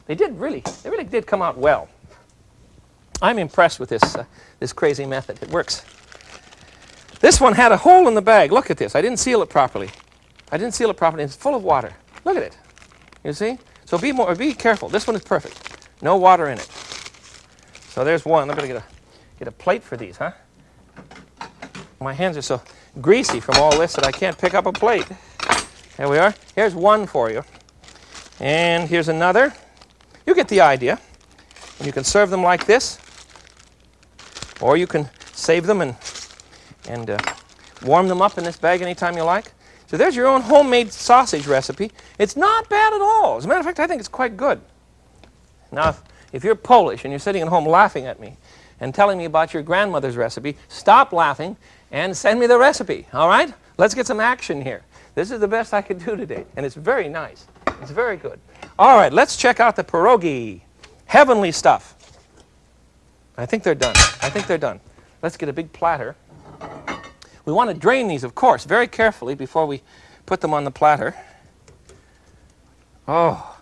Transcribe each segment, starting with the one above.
They really did come out well. I'm impressed with this, this crazy method. It works. This one had a hole in the bag. Look at this. I didn't seal it properly. It's full of water. Look at it. You see? So be careful. This one is perfect. No water in it. So there's one. I'm going to get a plate for these, huh? My hands are so greasy from all this that I can't pick up a plate. There we are. Here's one for you. And here's another. You get the idea. And you can serve them like this. Or you can save them and warm them up in this bag anytime you like. So there's your own homemade sausage recipe. It's not bad at all. As a matter of fact, I think it's quite good. Now, if you're Polish and you're sitting at home laughing at me and telling me about your grandmother's recipe, stop laughing and send me the recipe, all right? Let's get some action here. This is the best I could do today, and it's very nice. It's very good. All right, let's check out the pierogi. Heavenly stuff. I think they're done. Let's get a big platter. We want to drain these, of course, very carefully before we put them on the platter. Oh,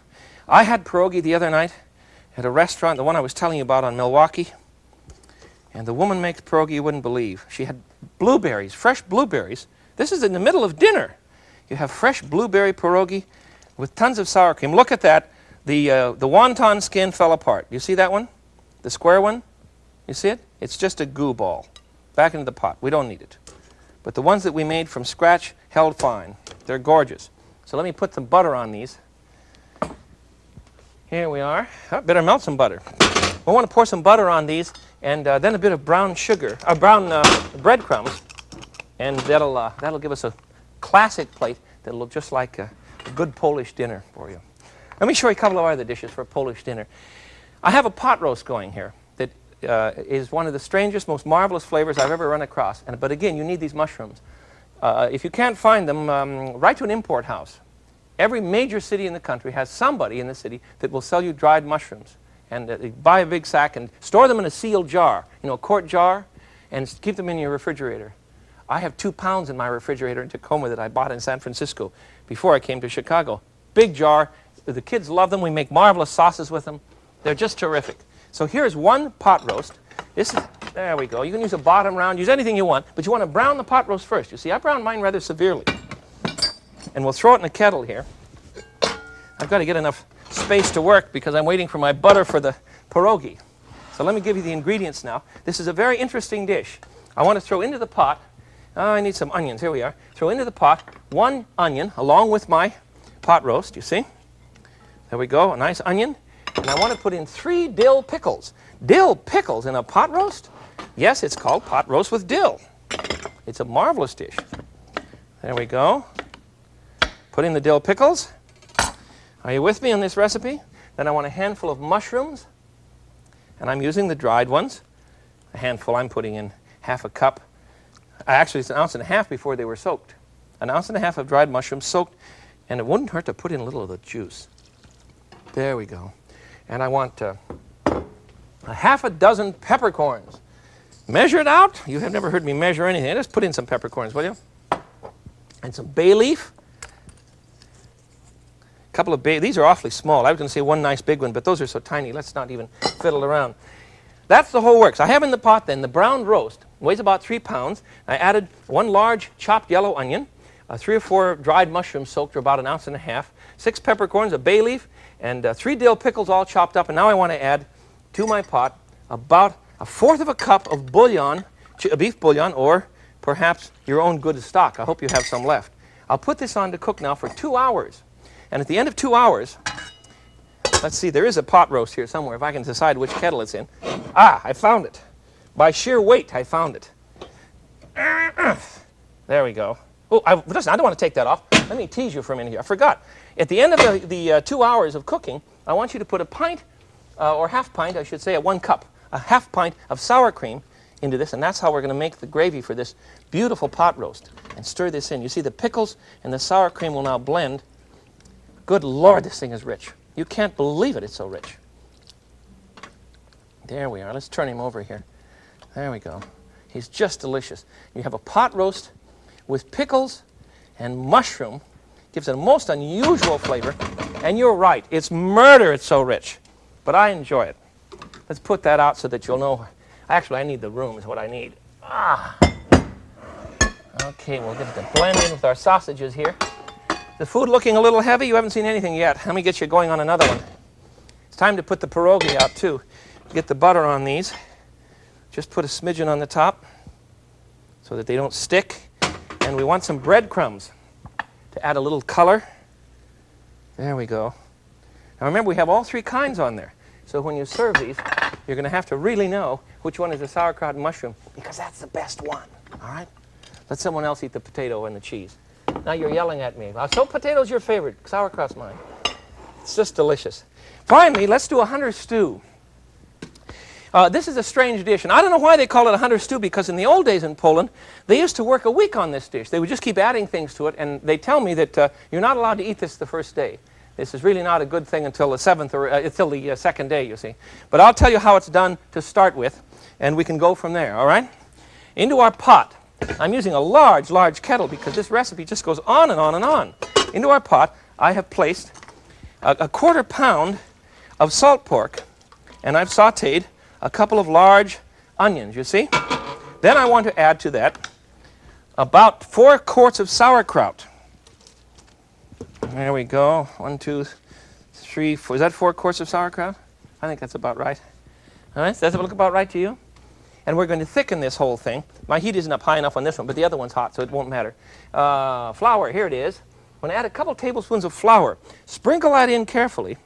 I had pierogi the other night at a restaurant, the one I was telling you about on Milwaukee. And the woman makes pierogi you wouldn't believe. She had blueberries, fresh blueberries. This is in the middle of dinner. You have fresh blueberry pierogi with tons of sour cream. Look at that. The wonton skin fell apart. You see that one? The square one? You see it? It's just a goo ball. Back into the pot. We don't need it. But the ones that we made from scratch held fine. They're gorgeous. So let me put some butter on these. Here we are. Oh, better melt some butter. We want to pour some butter on these, and then a bit of brown sugar, brown breadcrumbs, and that'll give us a classic plate that'll look just like a good Polish dinner for you. Let me show you a couple of other dishes for a Polish dinner. I have a pot roast going here that is one of the strangest, most marvelous flavors I've ever run across. But again, you need these mushrooms. If you can't find them, write to an import house. Every major city in the country has somebody in the city that will sell you dried mushrooms. And buy a big sack and store them in a sealed jar, you know, a quart jar, and keep them in your refrigerator. I have 2 pounds in my refrigerator in Tacoma that I bought in San Francisco before I came to Chicago. Big jar. The kids love them. We make marvelous sauces with them. They're just terrific. So here's one pot roast. There we go. You can use a bottom round, use anything you want, but you want to brown the pot roast first. You see, I browned mine rather severely. And we'll throw it in a kettle here. I've got to get enough space to work because I'm waiting for my butter for the pierogi. So let me give you the ingredients now. This is a very interesting dish. I want to throw into the pot, I need some onions, here we are. Throw into the pot 1 onion along with my pot roast, you see. There we go, a nice onion. And I want to put in 3 dill pickles. Dill pickles in a pot roast? Yes, it's called pot roast with dill. It's a marvelous dish. There we go. Put in the dill pickles. Are you with me on this recipe? Then I want a handful of mushrooms. And I'm using the dried ones. A handful, I'm putting in half a cup. Actually, it's 1.5 ounces before they were soaked. 1.5 ounces of dried mushrooms soaked. And it wouldn't hurt to put in a little of the juice. There we go. And I want a half a dozen peppercorns. Measure it out. You have never heard me measure anything. Just put in some peppercorns, will you? And some bay leaf. Couple of these are awfully small. I was going to say one nice big one, but those are so tiny. Let's not even fiddle around. That's the whole works. I have in the pot then the browned roast. Weighs about 3 pounds. I added 1 large chopped yellow onion, 3 or 4 dried mushrooms soaked for about 1.5 ounces, 6 peppercorns, a bay leaf, and 3 dill pickles all chopped up. And now I want to add to my pot about 1/4 cup of bouillon, beef bouillon, or perhaps your own good stock. I hope you have some left. I'll put this on to cook now for 2 hours. And at the end of 2 hours, let's see, there is a pot roast here somewhere, if I can decide which kettle it's in. Ah, I found it. By sheer weight, I found it. There we go. Oh, listen, I don't want to take that off. Let me tease you for a minute here. I forgot. At the end of the 2 hours of cooking, I want you to put a pint, or half pint, I should say, 1 cup, a half pint of sour cream into this, and that's how we're going to make the gravy for this beautiful pot roast. And stir this in. You see, the pickles and the sour cream will now blend. Good Lord, this thing is rich. You can't believe it, it's so rich. There we are. Let's turn him over here. There we go. He's just delicious. You have a pot roast with pickles and mushroom. Gives it a most unusual flavor. And you're right. It's murder. It's so rich. But I enjoy it. Let's put that out so that you'll know. Actually, I need the room is what I need. Ah. Okay, we'll get the blend in with our sausages here. The food looking a little heavy. You haven't seen anything yet. Let me get you going on another one. It's time to put the pierogi out, too. Get the butter on these. Just put a smidgen on the top so that they don't stick. And we want some breadcrumbs to add a little color. There we go. Now remember, we have all three kinds on there. So when you serve these, you're going to have to really know which one is the sauerkraut and mushroom, because that's the best one. All right? Let someone else eat the potato and the cheese. Now you're yelling at me. So potato's your favorite. Sauerkraut's mine. It's just delicious. Finally, let's do a hunter stew. This is a strange dish, and I don't know why they call it a hunter stew, because in the old days in Poland, they used to work a week on this dish. They would just keep adding things to it, and they tell me that you're not allowed to eat this the first day. This is really not a good thing until the seventh or until the second day, you see. But I'll tell you how it's done to start with, and we can go from there, all right? Into our pot. I'm using a large, large kettle because this recipe just goes on and on and on. Into our pot, I have placed a 1/4 pound of salt pork, and I've sautéed a couple of large onions, you see? Then I want to add to that about 4 quarts of sauerkraut. There we go. 1, 2, 3, 4. Is that 4 quarts of sauerkraut? I think that's about right. All right, does that look about right to you? And we're going to thicken this whole thing. My heat isn't up high enough on this one, but the other one's hot, so it won't matter. Flour, here it is. I'm going to add a couple tablespoons of flour. Sprinkle that in carefully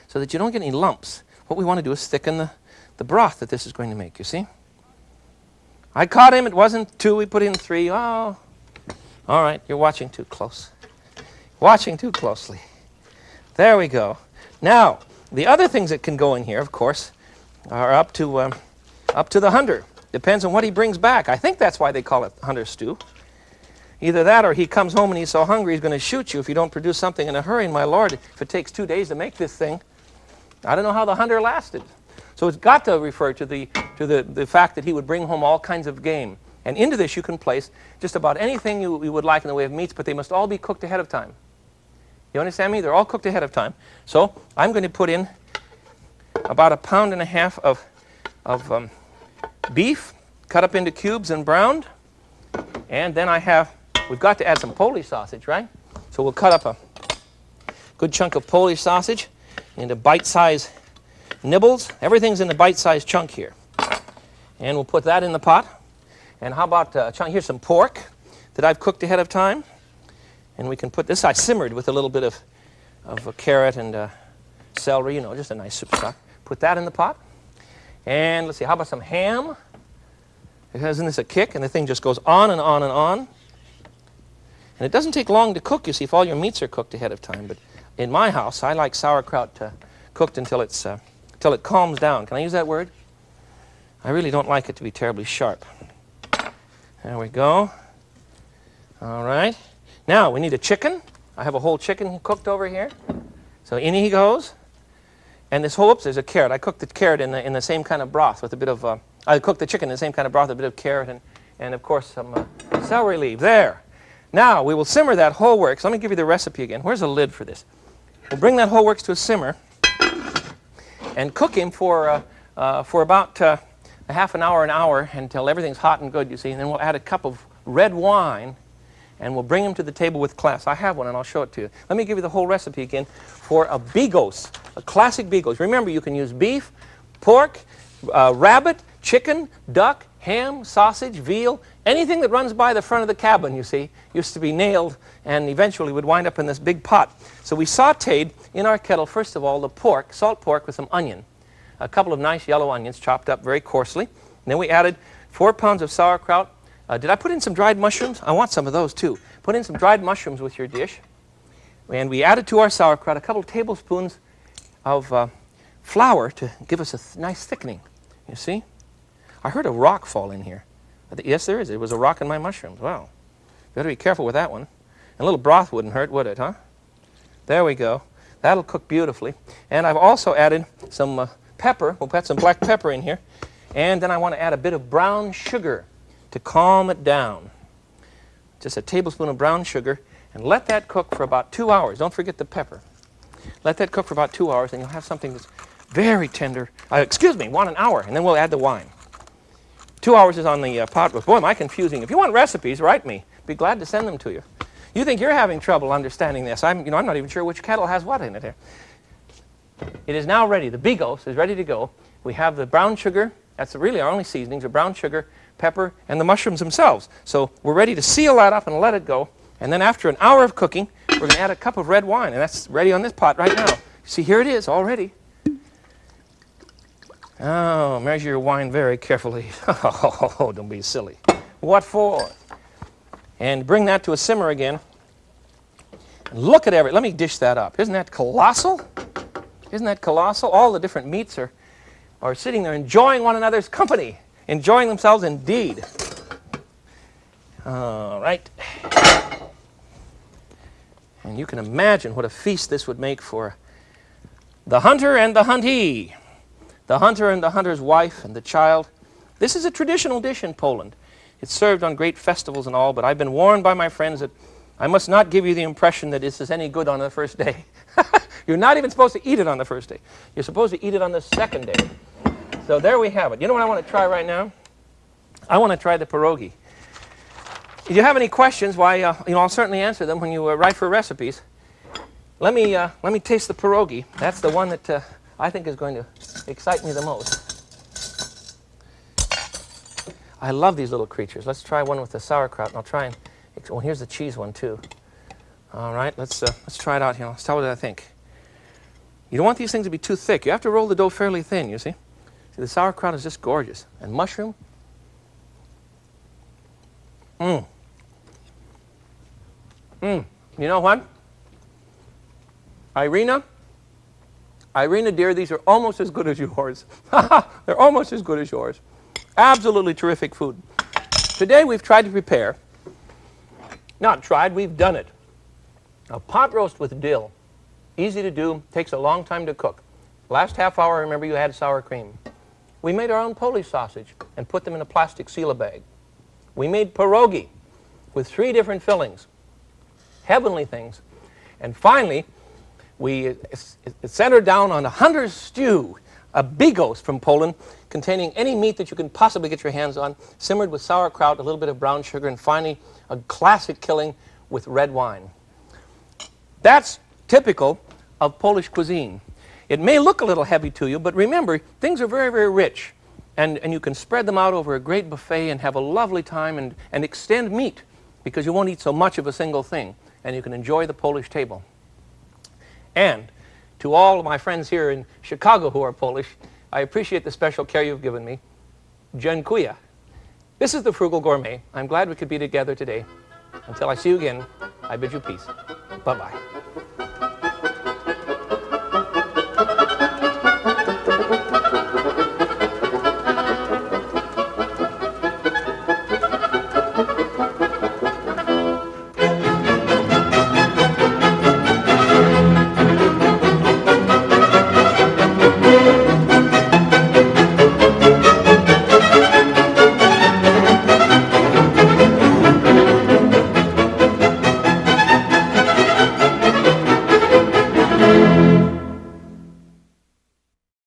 so that you don't get any lumps. What we want to do is thicken the broth that this is going to make, you see? I caught him. It wasn't 2. We put in 3. Oh, all right. You're watching too close. Watching too closely. There we go. Now, the other things that can go in here, of course, are up to the hunter. Depends on what he brings back. I think that's why they call it hunter stew. Either that or he comes home and he's so hungry he's going to shoot you if you don't produce something in a hurry. And my Lord, if it takes 2 days to make this thing, I don't know how the hunter lasted. So it's got to refer to the fact that he would bring home all kinds of game. And into this you can place just about anything you would like in the way of meats, but they must all be cooked ahead of time. You understand me? They're all cooked ahead of time. So I'm going to put in about 1.5 pounds of beef cut up into cubes and browned. And then we've got to add some Polish sausage, right? So we'll cut up a good chunk of Polish sausage into bite-sized nibbles. Everything's in the bite-sized chunk here. And we'll put that in the pot. And how about here's some pork that I've cooked ahead of time. And we can put this, I simmered with a little bit of a carrot and celery, you know, just a nice soup stock. Put that in the pot. And let's see, how about some ham? Isn't this a kick? And the thing just goes on and on and on. And it doesn't take long to cook, you see, if all your meats are cooked ahead of time. But in my house, I like sauerkraut cooked until it calms down. Can I use that word? I really don't like it to be terribly sharp. There we go. All right. Now, we need a chicken. I have a whole chicken cooked over here. So in he goes. And this whole, oops, there's a carrot. I cooked the carrot in the same kind of broth with a bit of, I cooked the chicken in the same kind of broth with a bit of carrot and of course, some celery leaf. There. Now, we will simmer that whole works. Let me give you the recipe again. Where's a lid for this? We'll bring that whole works to a simmer and cook him for about a half an hour until everything's hot and good, you see. And then we'll add a cup of red wine and we'll bring him to the table with class. I have one and I'll show it to you. Let me give you the whole recipe again for a bigos, a classic bigos. Remember, you can use beef, pork, rabbit, chicken, duck, ham, sausage, veal, anything that runs by the front of the cabin, you see, used to be nailed and eventually would wind up in this big pot. So we sauteed in our kettle, first of all, the pork, salt pork with some onion, a couple of nice yellow onions chopped up very coarsely. And then we added 4 pounds of sauerkraut. Did I put in some dried mushrooms? I want some of those too. Put in some dried mushrooms with your dish. And we added to our sauerkraut a couple of tablespoons of flour to give us a nice thickening. You see? I heard a rock fall in here. Yes, there is. It was a rock in my mushrooms. Wow. Better be careful with that one. And a little broth wouldn't hurt, would it, huh? There we go. That'll cook beautifully. And I've also added some pepper. We'll put some black pepper in here. And then I want to add a bit of brown sugar to calm it down. Just a tablespoon of brown sugar. And let that cook for about 2 hours. Don't forget the pepper. Let that cook for about 2 hours, and you'll have something that's very tender. Excuse me, 1 hour, and then we'll add the wine. 2 hours is on the pot roast. Boy, am I confusing. If you want recipes, write me. Be glad to send them to you. You think you're having trouble understanding this. I'm not even sure which kettle has what in it here. It is now ready. The bigos is ready to go. We have the brown sugar. That's really our only seasonings, are brown sugar, pepper, and the mushrooms themselves. So we're ready to seal that up and let it go. And then after an hour of cooking, we're going to add a cup of red wine. And that's ready on this pot right now. See, here it is already. Oh, measure your wine very carefully. Oh, don't be silly. What for? And bring that to a simmer again. Look at let me dish that up. Isn't that colossal? Isn't that colossal? All the different meats are sitting there enjoying one another's company. Enjoying themselves indeed. All right. And you can imagine what a feast this would make for the hunter and the huntee. The hunter and the hunter's wife and the child. This is a traditional dish in Poland. It's served on great festivals and all, but I've been warned by my friends that I must not give you the impression that this is any good on the first day. You're not even supposed to eat it on the first day. You're supposed to eat it on the second day. So there we have it. You know what I want to try right now? I want to try the pierogi. If you have any questions, why, I'll certainly answer them when you write for recipes. Let me taste the pierogi. That's the one that I think is going to excite me the most. I love these little creatures. Let's try one with the sauerkraut, and I'll try and... Well, here's the cheese one, too. All right, let's try it out here. Let's tell what I think. You don't want these things to be too thick. You have to roll the dough fairly thin, you see? See, the sauerkraut is just gorgeous. And mushroom. You know what? Irina, dear, these are almost as good as yours. They're almost as good as yours. Absolutely terrific food. Today we've tried to prepare, not tried, we've done it. A pot roast with dill. Easy to do, takes a long time to cook. Last half hour, remember, you had sour cream. We made our own Polish sausage and put them in a plastic seal bag. We made pierogi with 3 different fillings. Heavenly things. And finally, we centered down on a hunter's stew, a bigos from Poland, containing any meat that you can possibly get your hands on, simmered with sauerkraut, a little bit of brown sugar, and finally a classic killing with red wine. That's typical of Polish cuisine. It may look a little heavy to you, but remember, things are very, very rich. And you can spread them out over a great buffet and have a lovely time and extend meat, because you won't eat so much of a single thing, and you can enjoy the Polish table. And to all of my friends here in Chicago who are Polish, I appreciate the special care you've given me. Dziękuję. This is the Frugal Gourmet. I'm glad we could be together today. Until I see you again, I bid you peace. Bye-bye.